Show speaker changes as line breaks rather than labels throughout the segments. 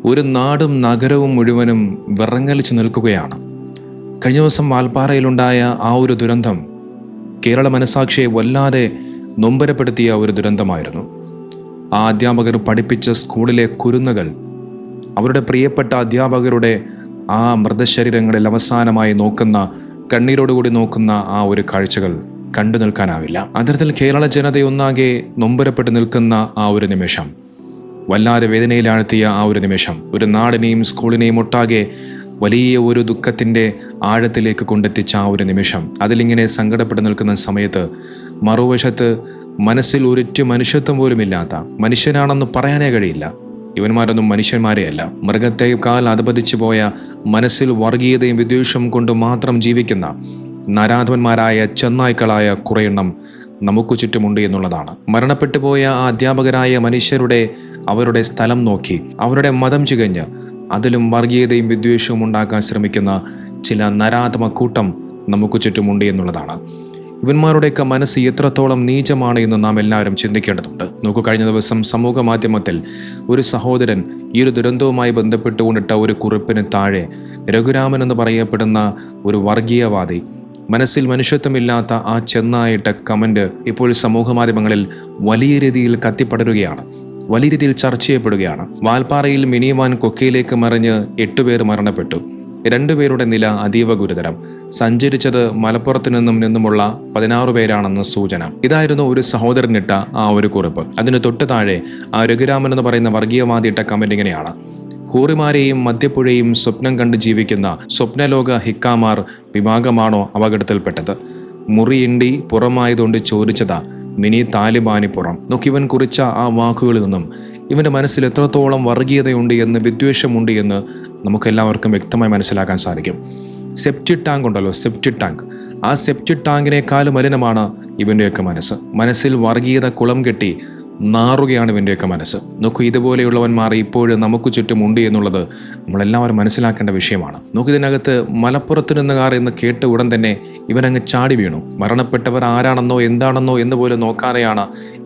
ഒരു നാടും നഗരവും മുഴുവനും വിറങ്ങലിച്ചു നിൽക്കുകയാണ്. കഴിഞ്ഞ ദിവസം വാൽപ്പാറയിലുണ്ടായ ആ ഒരു ദുരന്തം കേരള മനസാക്ഷിയെ വല്ലാതെ നൊമ്പരപ്പെടുത്തിയ ഒരു ദുരന്തമായിരുന്നു. ആ അധ്യാപകർ പഠിപ്പിച്ച സ്കൂളിലെ കുരുന്നുകൾ അവരുടെ പ്രിയപ്പെട്ട അധ്യാപകരുടെ ആ മൃതശരീരങ്ങളിൽ അവസാനമായി നോക്കുന്ന, കണ്ണീരോടുകൂടി നോക്കുന്ന ആ ഒരു കാഴ്ചകൾ കണ്ടു നിൽക്കാനാവില്ല. അത്തരത്തിൽ കേരള ജനതയൊന്നാകെ നൊമ്പരപ്പെട്ട് നിൽക്കുന്ന ആ ഒരു നിമിഷം, വല്ലാതെ വേദനയിലാഴ്ത്തിയ ആ ഒരു നിമിഷം, ഒരു നാടിനെയും സ്കൂളിനെയും ഒട്ടാകെ വലിയ ഒരു ദുഃഖത്തിൻ്റെ ആഴത്തിലേക്ക് കൊണ്ടെത്തിച്ച ആ ഒരു നിമിഷം, അതിലിങ്ങനെ സങ്കടപ്പെട്ട് നിൽക്കുന്ന സമയത്ത് മറുവശത്ത് മനസ്സിൽ ഒരിറ്റു മനുഷ്യത്വം പോലുമില്ലാത്ത, മനുഷ്യനാണെന്ന് പറയാനേ കഴിയില്ല, ഇവന്മാരൊന്നും മനുഷ്യന്മാരെയല്ല, മൃഗത്തേക്കാൾ അധപതിച്ചു പോയ, മനസ്സിൽ വർഗീയതയും വിദ്വേഷവും കൊണ്ട് മാത്രം ജീവിക്കുന്ന നരാധവന്മാരായ ചെന്നായ്ക്കളായ കുറെയെണ്ണം നമുക്ക് ചുറ്റുമുണ്ട് എന്നുള്ളതാണ്. മരണപ്പെട്ടു പോയ ആ അധ്യാപകരായ മനുഷ്യരുടെ അവരുടെ സ്ഥലം നോക്കി, അവരുടെ മതം ചികഞ്ഞ് അതിലും വർഗീയതയും വിദ്വേഷവും ഉണ്ടാക്കാൻ ശ്രമിക്കുന്ന ചില നരാധമ കൂട്ടം നമുക്ക് ചുറ്റുമുണ്ട് എന്നുള്ളതാണ്. ഇവന്മാരുടെയൊക്കെ മനസ്സ് എത്രത്തോളം നീചമാണ് എന്ന് നാം എല്ലാവരും ചിന്തിക്കേണ്ടതുണ്ട്. നോക്കൂ, കഴിഞ്ഞ ദിവസം സമൂഹ മാധ്യമത്തിൽ ഒരു സഹോദരൻ ഈ ഒരു ദുരന്തവുമായി ബന്ധപ്പെട്ടുകൊണ്ടിട്ട ഒരു കുറിപ്പിന് താഴെ രഘുരാമൻ എന്ന് പറയപ്പെടുന്ന ഒരു വർഗീയവാദി, മനസ്സിൽ മനുഷ്യത്വമില്ലാത്ത ആ ചെന്നായിട്ട കമൻറ്റ് ഇപ്പോൾ സമൂഹ മാധ്യമങ്ങളിൽ വലിയ രീതിയിൽ കത്തിപ്പടരുകയാണ്, വലിയ രീതിയിൽ ചർച്ച ചെയ്യപ്പെടുകയാണ്. വാൽപ്പാറയിൽ മിനി വാൻ കൊക്കയിലേക്ക് മറിഞ്ഞ് 8 പേർ മരണപ്പെട്ടു. 2 പേരുടെ നില അതീവ ഗുരുതരം. സഞ്ചരിച്ചത് മലപ്പുറത്ത് നിന്നുമുള്ള 16 പേരാണെന്ന് സൂചന. ഇതായിരുന്നു ഒരു സഹോദരനിട്ട ആ ഒരു കുറിപ്പ്. അതിന് തൊട്ട് താഴെ ആ രഘുരാമൻ എന്ന് പറയുന്ന വർഗീയവാദി ഇട്ട കമന്റ് ഇങ്ങനെയാണ്: ഹൂറിമാരെയും മദ്യപ്പുഴയും സ്വപ്നം കണ്ട് ജീവിക്കുന്ന സ്വപ്നലോക ഹിക്കാമാർ വിഭാഗമാണോ അപകടത്തിൽപ്പെട്ടത്? മുറിയിണ്ടി പുറമായതുകൊണ്ട് ചോദിച്ചതാ മിനി താലിബാനി പുറം. നോക്കിവൻ കുറിച്ച ആ വാക്കുകളിൽ നിന്നും ഇവൻ്റെ മനസ്സിൽ എത്രത്തോളം വർഗീയതയുണ്ട് എന്ന്, വിദ്വേഷമുണ്ട് എന്ന് നമുക്കെല്ലാവർക്കും വ്യക്തമായി മനസ്സിലാക്കാൻ സാധിക്കും. സെപ്റ്റിക് ടാങ്ക് ഉണ്ടല്ലോ, സെപ്റ്റിക് ടാങ്ക്, ആ സെപ്റ്റിക് ടാങ്കിനേക്കാളും മലിനമാണ് ഇവൻ്റെയൊക്കെ മനസ്സ്. മനസ്സിൽ വർഗീയത കുളം കെട്ടി നാറുകയാണ് ഇവൻ്റെയൊക്കെ മനസ്സ്. നോക്കൂ, ഇതുപോലെയുള്ളവന്മാർ ഇപ്പോഴും നമുക്ക് ചുറ്റുമുണ്ട് എന്നുള്ളത് നമ്മളെല്ലാവരും മനസ്സിലാക്കേണ്ട വിഷയമാണ്. നോക്കൂ, ഇതിനകത്ത് മലപ്പുറത്ത് നിന്നുകാർ എന്ന് കേട്ട ഉടൻ തന്നെ ഇവനങ്ങ് ചാടി വീണു. മരണപ്പെട്ടവർ ആരാണെന്നോ എന്താണെന്നോ എന്ന് പോലും നോക്കാതെയാണ്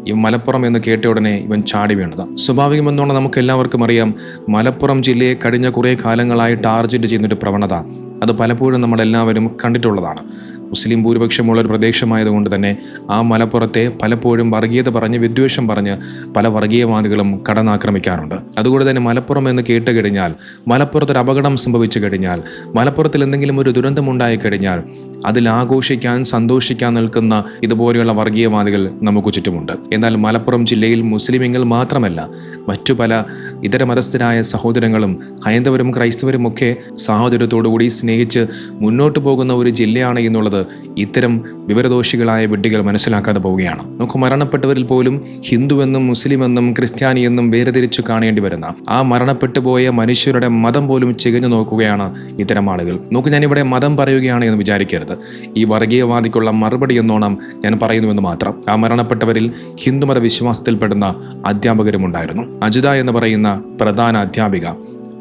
ഈ മലപ്പുറം എന്ന് കേട്ട ഉടനെ ഇവൻ ചാടി വീണത്. സ്വാഭാവികമെന്നോണം നമുക്ക് എല്ലാവർക്കും അറിയാം, മലപ്പുറം ജില്ലയെ കഴിഞ്ഞ കുറേ കാലങ്ങളായി ടാർഗറ്റ് ചെയ്യുന്നൊരു പ്രവണത അത് പലപ്പോഴും നമ്മളെല്ലാവരും കണ്ടിട്ടുള്ളതാണ്. മുസ്ലിം ഭൂരിപക്ഷമുള്ളൊരു പ്രദേശമായതുകൊണ്ട് തന്നെ ആ മലപ്പുറത്തെ പലപ്പോഴും വർഗീയത പറഞ്ഞ്, വിദ്വേഷം പറഞ്ഞ് പല വർഗീയവാദികളും കടന്നാക്രമിക്കാറുണ്ട്. അതുകൊണ്ട് തന്നെ മലപ്പുറം എന്ന് കേട്ട് കഴിഞ്ഞാൽ, മലപ്പുറത്തൊരു അപകടം സംഭവിച്ചു കഴിഞ്ഞാൽ, മലപ്പുറത്തിൽ എന്തെങ്കിലും ഒരു ദുരന്തമുണ്ടായി കഴിഞ്ഞാൽ അതിൽ ആഘോഷിക്കാൻ, സന്തോഷിക്കാൻ നിൽക്കുന്ന ഇതുപോലെയുള്ള വർഗീയവാദികൾ നമുക്ക് ചുറ്റുമുണ്ട്. എന്നാൽ മലപ്പുറം ജില്ലയിൽ മുസ്ലിമീങ്ങൾ മാത്രമല്ല, മറ്റു പല ഇതര മതസ്ഥരായ സഹോദരങ്ങളും ഹൈന്ദവരും ക്രൈസ്തവരും ഒക്കെ സാഹോദര്യത്തോടുകൂടി സ്നേഹിച്ച് മുന്നോട്ട് പോകുന്ന ഒരു ജില്ലയാണ് എന്നുള്ളത് ഇത്തരം വിവരദോഷികളായ വിഡ്ഢികൾ മനസ്സിലാക്കാതെ പോവുകയാണ്. നമുക്ക് മരണപ്പെട്ടവരിൽ പോലും ഹിന്ദുവെന്നും മുസ്ലിമെന്നും ക്രിസ്ത്യാനിയെന്നും വേർതിരിച്ചു കാണേണ്ടി വരുന്ന ആ മരണപ്പെട്ടു പോയ മനുഷ്യരുടെ മതം പോലും ചികഞ്ഞു നോക്കുകയാണ് ഇത്തരം ആളുകൾ. നോക്കൂ, ഞാനിവിടെ മതം പറയുകയാണ് എന്ന് വിചാരിക്കരുത്. ഈ വർഗീയവാദിക്കുള്ള മറുപടി എന്നോണം ഞാൻ പറയുന്നുവെന്ന് മാത്രം. ആ മരണപ്പെട്ടവരിൽ ഹിന്ദുമത വിശ്വാസത്തിൽപ്പെടുന്ന അധ്യാപകരുമുണ്ടായിരുന്നു. അജിത എന്ന് പറയുന്ന പ്രധാന അധ്യാപിക,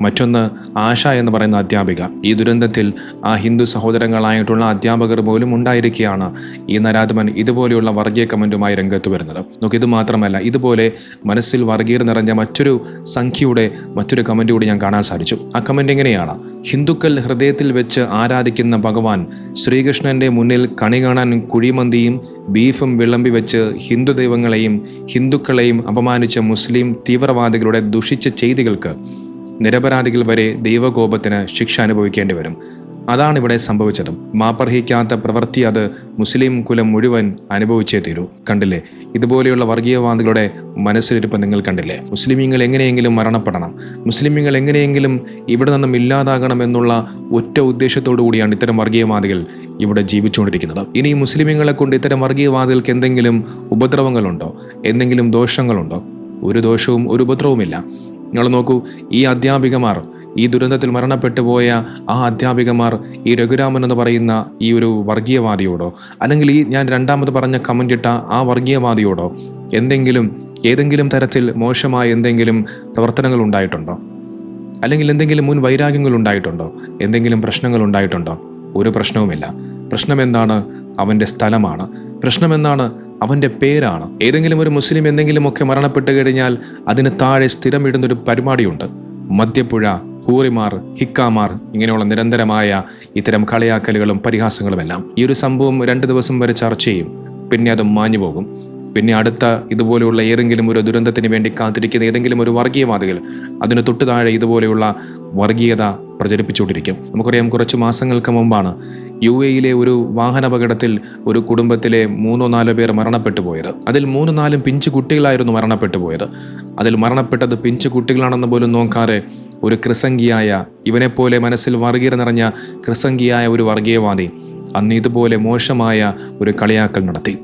മറ്റൊന്ന് ആശ എന്ന് പറയുന്ന അധ്യാപിക. ഈ ദുരന്തത്തിൽ ആ ഹിന്ദു സഹോദരങ്ങളായിട്ടുള്ള അധ്യാപകർ പോലും ഉണ്ടായിരിക്കുകയാണ് ഈ നരാധമൻ ഇതുപോലെയുള്ള വർഗീയ കമൻറ്റുമായി രംഗത്ത് വരുന്നത്. നോക്കി, ഇത് മാത്രമല്ല, ഇതുപോലെ മനസ്സിൽ വർഗീയത നിറഞ്ഞ മറ്റൊരു സംഖ്യയുടെ മറ്റൊരു കമൻറ്റ് കൂടി ഞാൻ കാണാൻ സാധിച്ചു. ആ കമൻറ്റ് എങ്ങനെയാണ്: ഹിന്ദുക്കൾ ഹൃദയത്തിൽ വെച്ച് ആരാധിക്കുന്ന ഭഗവാൻ ശ്രീകൃഷ്ണൻ്റെ മുന്നിൽ കണി കാണാൻ കുഴിമന്തിയും ബീഫും വിളമ്പി വെച്ച് ഹിന്ദു ദൈവങ്ങളെയും ഹിന്ദുക്കളെയും അപമാനിച്ച മുസ്ലിം തീവ്രവാദികളുടെ ദുഷിച്ച ചെയ്തികൾക്ക് നിരപരാധികൾ വരെ ദൈവകോപത്തിന് ശിക്ഷ അനുഭവിക്കേണ്ടി വരും. അതാണ് ഇവിടെ സംഭവിച്ചത്. മാപ്പർഹിക്കാത്ത പ്രവൃത്തി അത് മുസ്ലിം കുലം മുഴുവൻ അനുഭവിച്ചേ തീരൂ. കണ്ടില്ലേ, ഇതുപോലെയുള്ള വർഗീയവാദികളുടെ മനസ്സിലിരിപ്പ് നിങ്ങൾ കണ്ടില്ലേ? മുസ്ലിമീങ്ങൾ എങ്ങനെയെങ്കിലും മരണപ്പെടണം, മുസ്ലിമീങ്ങൾ എങ്ങനെയെങ്കിലും ഇവിടെ നിന്നും ഇല്ലാതാകണം എന്നുള്ള ഒറ്റ ഉദ്ദേശത്തോടു കൂടിയാണ് ഇത്തരം വർഗീയവാദികൾ ഇവിടെ ജീവിച്ചുകൊണ്ടിരിക്കുന്നത്. ഇനി മുസ്ലിമീങ്ങളെ കൊണ്ട് ഇത്തരം വർഗീയവാദികൾക്ക് എന്തെങ്കിലും ഉപദ്രവങ്ങളുണ്ടോ, എന്തെങ്കിലും ദോഷങ്ങളുണ്ടോ? ഒരു ദോഷവും ഒരു ഉപദ്രവവുമില്ല. നിങ്ങൾ നോക്കൂ, ഈ അധ്യാപികമാർ, ഈ ദുരന്തത്തിൽ മരണപ്പെട്ടു പോയ ആ അധ്യാപികമാർ ഈ രഘുരാമൻ എന്ന് പറയുന്ന ഈ ഒരു വർഗീയവാദിയോടോ, അല്ലെങ്കിൽ ഈ ഞാൻ രണ്ടാമത് പറഞ്ഞ കമൻ്റ് ഇട്ട ആ വർഗീയവാദിയോടോ ഏതെങ്കിലും തരത്തിൽ മോശമായ എന്തെങ്കിലും പ്രവർത്തനങ്ങൾ ഉണ്ടായിട്ടുണ്ടോ? അല്ലെങ്കിൽ എന്തെങ്കിലും മുൻ വൈരാഗ്യങ്ങൾ ഉണ്ടായിട്ടുണ്ടോ? എന്തെങ്കിലും പ്രശ്നങ്ങൾ ഉണ്ടായിട്ടുണ്ടോ? ഒരു പ്രശ്നവുമില്ല. പ്രശ്നം എന്താണ്? അവൻ്റെ സ്ഥലമാണ്. പ്രശ്നം എന്താണ്? അവൻ്റെ പേരാണ്. ഏതെങ്കിലും ഒരു മുസ്ലിം എന്തെങ്കിലുമൊക്കെ മരണപ്പെട്ട് കഴിഞ്ഞാൽ അതിന് താഴെ സ്ഥിരമിടുന്നൊരു പരിപാടിയുണ്ട്. മദ്യപ്പുഴ, ഹൂറിമാർ, ഹിക്കാമാർ, ഇങ്ങനെയുള്ള നിരന്തരമായ ഇത്തരം കളിയാക്കലുകളും പരിഹാസങ്ങളുമെല്ലാം. ഈ ഒരു സംഭവം 2 ദിവസം വരെ ചർച്ച ചെയ്യും, പിന്നെ അത് മാഞ്ഞു പോകും. പിന്നെ അടുത്ത ഇതുപോലെയുള്ള ഏതെങ്കിലും ഒരു ദുരന്തത്തിന് വേണ്ടി കാത്തിരിക്കുന്ന ഏതെങ്കിലും ഒരു വർഗീയവാദികൾ അതിന് തൊട്ടു താഴെ ഇതുപോലെയുള്ള വർഗീയത പ്രചരിപ്പിച്ചുകൊണ്ടിരിക്കും. നമുക്കറിയാം, കുറച്ച് മാസങ്ങൾക്ക് മുമ്പാണ് UAE ഒരു വാഹനാപകടത്തിൽ ഒരു കുടുംബത്തിലെ 3-4 പേർ മരണപ്പെട്ടു പോയത്. അതിൽ 3-4 പിഞ്ചു കുട്ടികളായിരുന്നു മരണപ്പെട്ടു പോയത്. അതിൽ മരണപ്പെട്ടത് പിഞ്ചു കുട്ടികളാണെന്ന് പോലും നോക്കാതെ ഒരു ക്രിസംഗിയായ, ഇവനെപ്പോലെ മനസ്സിൽ വർഗീയത നിറഞ്ഞ ക്രിസംഗിയായ ഒരു വർഗീയവാദി അന്ന് ഇതുപോലെ മോശമായ ഒരു കളിയാക്കൽ നടത്തി.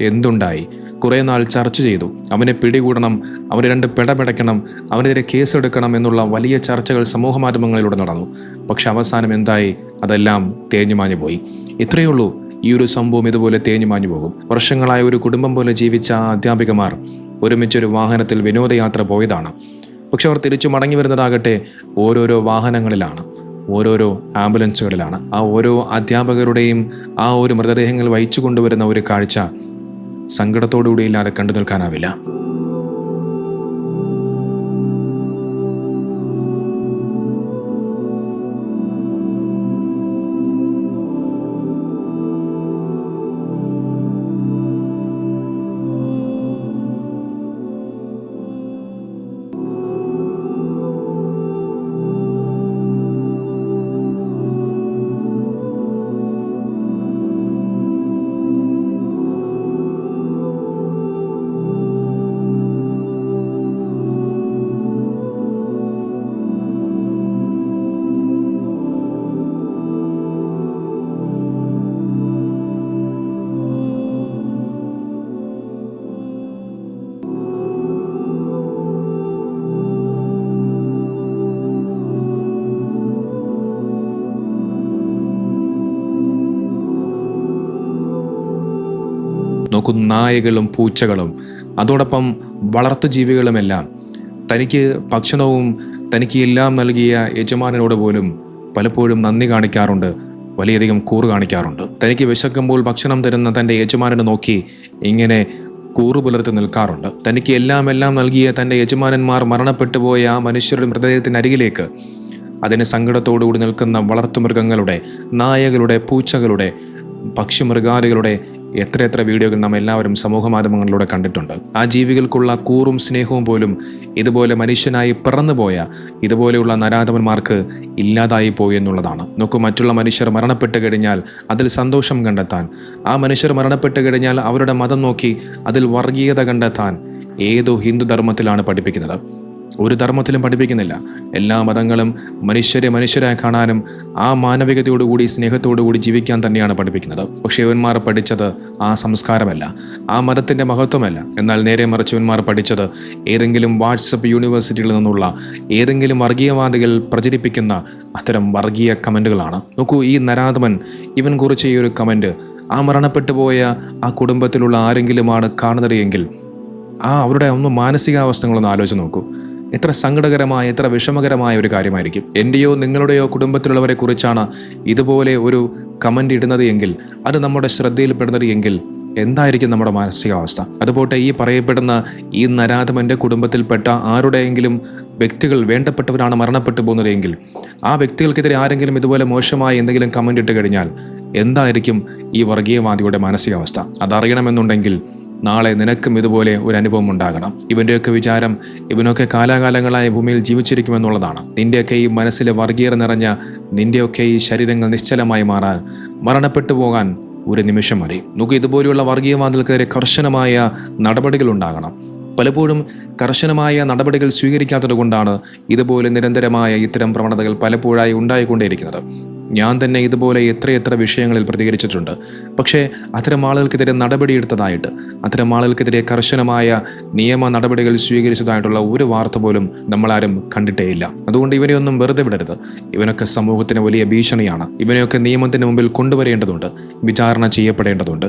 എന്തുണ്ടായി? കുറേ നാൾ ചർച്ച ചെയ്തു. അവനെ പിടികൂടണം, അവന് 2 പിടപെടയ്ക്കണം, അവനെതിരെ കേസെടുക്കണം എന്നുള്ള വലിയ ചർച്ചകൾ സമൂഹ മാധ്യമങ്ങളിലൂടെ നടന്നു. പക്ഷെ അവസാനം എന്തായി? അതെല്ലാം തേഞ്ഞുമാഞ്ഞു പോയി. ഇത്രയേ ഉള്ളൂ. ഈ ഒരു സംഭവം ഇതുപോലെ തേഞ്ഞുമാഞ്ഞു പോകും. വർഷങ്ങളായ ഒരു കുടുംബം പോലെ ജീവിച്ച ആ അധ്യാപികമാർ ഒരുമിച്ചൊരു വാഹനത്തിൽ വിനോദയാത്ര പോയതാണ്. പക്ഷെ അവർ തിരിച്ചു മടങ്ങി വരുന്നതാകട്ടെ ഓരോരോ വാഹനങ്ങളിലാണ്, ഓരോരോ ആംബുലൻസുകളിലാണ്. ആ ഓരോ അധ്യാപകരുടെയും ആ ഒരു മൃതദേഹങ്ങൾ വഹിച്ചു കൊണ്ടുവരുന്ന ഒരു കാഴ്ച സങ്കടത്തോടുകൂടിയില്ലാതെ കണ്ടു നിൽക്കാനാവില്ല. നോക്കൂ, നായകളും പൂച്ചകളും അതോടൊപ്പം വളർത്തുജീവികളുമെല്ലാം തനിക്ക് ഭക്ഷണവും തനിക്ക് എല്ലാം നൽകിയ യജമാനനോട് പോലും പലപ്പോഴും നന്ദി കാണിക്കാറുണ്ട്, വലിയധികം കൂറ് കാണിക്കാറുണ്ട്. തനിക്ക് വിശക്കുമ്പോൾ ഭക്ഷണം തരുന്ന തൻ്റെ യജമാനനെ നോക്കി ഇങ്ങനെ കൂറു പുലർത്തി നിൽക്കാറുണ്ട്. തനിക്ക് എല്ലാം നൽകിയ തൻ്റെ യജമാനന്മാർ മരണപ്പെട്ടു പോയ ആ മനുഷ്യരുടെ മൃതദേഹത്തിനരികിലേക്ക് അതിന് സങ്കടത്തോടുകൂടി നിൽക്കുന്ന വളർത്തുമൃഗങ്ങളുടെ, നായകളുടെ, പൂച്ചകളുടെ, പക്ഷിമൃഗാദികളുടെ എത്ര വീഡിയോകൾ നാം എല്ലാവരും സമൂഹ മാധ്യമങ്ങളിലൂടെ കണ്ടിട്ടുണ്ട്. ആ ജീവികൾക്കുള്ള കൂറും സ്നേഹവും പോലും ഇതുപോലെ മനുഷ്യനായി പിറന്നുപോയ ഇതുപോലെയുള്ള നരാധമന്മാർക്ക് ഇല്ലാതായി പോയി എന്നുള്ളതാണ്. നോക്കൂ, മറ്റുള്ള മനുഷ്യർ മരണപ്പെട്ട് കഴിഞ്ഞാൽ അതിൽ സന്തോഷം കണ്ടെത്താൻ, ആ മനുഷ്യർ മരണപ്പെട്ട് കഴിഞ്ഞാൽ അവരുടെ മതം നോക്കി അതിൽ വർഗീയത കണ്ടെത്താൻ ഏതോ ഹിന്ദു ധർമ്മത്തിലാണ് പഠിപ്പിക്കുന്നത്. ഒരു ധർമ്മത്തിലും പഠിപ്പിക്കുന്നില്ല. എല്ലാ മതങ്ങളും മനുഷ്യരായി കാണാനും ആ മാനവികതയോടുകൂടി സ്നേഹത്തോടുകൂടി ജീവിക്കാൻ തന്നെയാണ് പഠിപ്പിക്കുന്നത്. പക്ഷേ ഇവന്മാർ പഠിച്ചത് ആ സംസ്കാരമല്ല, ആ മതത്തിൻ്റെ മഹത്വമല്ല. എന്നാൽ നേരെ മറിച്ച് ഇവന്മാർ പഠിച്ചത് ഏതെങ്കിലും വാട്സപ്പ് യൂണിവേഴ്സിറ്റികളിൽ നിന്നുള്ള ഏതെങ്കിലും വർഗീയവാദികൾ പ്രചരിപ്പിക്കുന്ന അത്തരം വർഗീയ കമൻറ്റുകളാണ്. നോക്കൂ, ഈ നരാധമൻ ഇവൻ കുറിച്ച് ഈ ഒരു കമൻറ്റ് ആ മരണപ്പെട്ടു പോയ ആ കുടുംബത്തിലുള്ള ആരെങ്കിലുമാണ് കാണുന്നത് എങ്കിൽ അവരുടെ മാനസികാവസ്ഥകളൊന്ന് ആലോചിച്ച് നോക്കൂ. എത്ര സങ്കടകരമായ, എത്ര വിഷമകരമായ ഒരു കാര്യമായിരിക്കും. എൻ്റെയോ നിങ്ങളുടെയോ കുടുംബത്തിലുള്ളവരെ കുറിച്ചാണ് ഇതുപോലെ ഒരു കമൻ്റ് ഇടുന്നത് എങ്കിൽ, അത് നമ്മുടെ ശ്രദ്ധയിൽപ്പെടുന്നത് എങ്കിൽ എന്തായിരിക്കും നമ്മുടെ മാനസികാവസ്ഥ? അതുപോലെ ഈ പറയപ്പെടുന്ന ഈ നരാധമൻ്റെ കുടുംബത്തിൽപ്പെട്ട ആരുടെയെങ്കിലും വ്യക്തികൾ, വേണ്ടപ്പെട്ടവരാണ് മരണപ്പെട്ടു പോകുന്നതെങ്കിൽ ആ വ്യക്തികൾക്കെതിരെ ആരെങ്കിലും ഇതുപോലെ മോശമായി എന്തെങ്കിലും കമൻ്റ് ഇട്ട് കഴിഞ്ഞാൽ എന്തായിരിക്കും ഈ വർഗീയവാദിയുടെ മാനസികാവസ്ഥ? അതറിയണമെന്നുണ്ടെങ്കിൽ നാളെ നിനക്കും ഇതുപോലെ ഒരു അനുഭവം ഉണ്ടാകണം. ഇവൻ്റെയൊക്കെ വിചാരം ഇവനൊക്കെ കാലാകാലങ്ങളായ ഭൂമിയിൽ ജീവിച്ചിരിക്കുമെന്നുള്ളതാണ്. നിൻ്റെയൊക്കെ ഈ മനസ്സിലെ വർഗീയത നിറഞ്ഞ നിൻ്റെയൊക്കെ ഈ ശരീരങ്ങൾ നിശ്ചലമായി മാറാൻ, മരണപ്പെട്ടു പോകാൻ ഒരു നിമിഷം മതി. നമുക്ക് ഇതുപോലെയുള്ള വർഗീയവാദികൾക്കെതിരെ കർശനമായ നടപടികൾ ഉണ്ടാകണം. പലപ്പോഴും കർശനമായ നടപടികൾ സ്വീകരിക്കാത്തത് കൊണ്ടാണ് ഇതുപോലെ നിരന്തരമായ ഇത്തരം പ്രവണതകൾ പലപ്പോഴായി ഉണ്ടായിക്കൊണ്ടേയിരിക്കുന്നത്. ഞാൻ തന്നെ ഇതുപോലെ എത്ര വിഷയങ്ങളിൽ പ്രതികരിച്ചിട്ടുണ്ട്. പക്ഷേ അത്തരം ആളുകൾക്കെതിരെ നടപടിയെടുത്തതായിട്ട്, അത്തരം ആളുകൾക്കെതിരെ കർശനമായ നിയമ നടപടികൾ സ്വീകരിച്ചതായിട്ടുള്ള ഒരു വാർത്ത പോലും നമ്മളാരും കണ്ടിട്ടേയില്ല. അതുകൊണ്ട് ഇവനെയൊന്നും വെറുതെ വിടരുത്. ഇവനൊക്കെ സമൂഹത്തിന് വലിയ ഭീഷണിയാണ്. ഇവനെയൊക്കെ നിയമത്തിന് മുമ്പിൽ കൊണ്ടുവരേണ്ടതുണ്ട്, വിചാരണ ചെയ്യപ്പെടേണ്ടതുണ്ട്.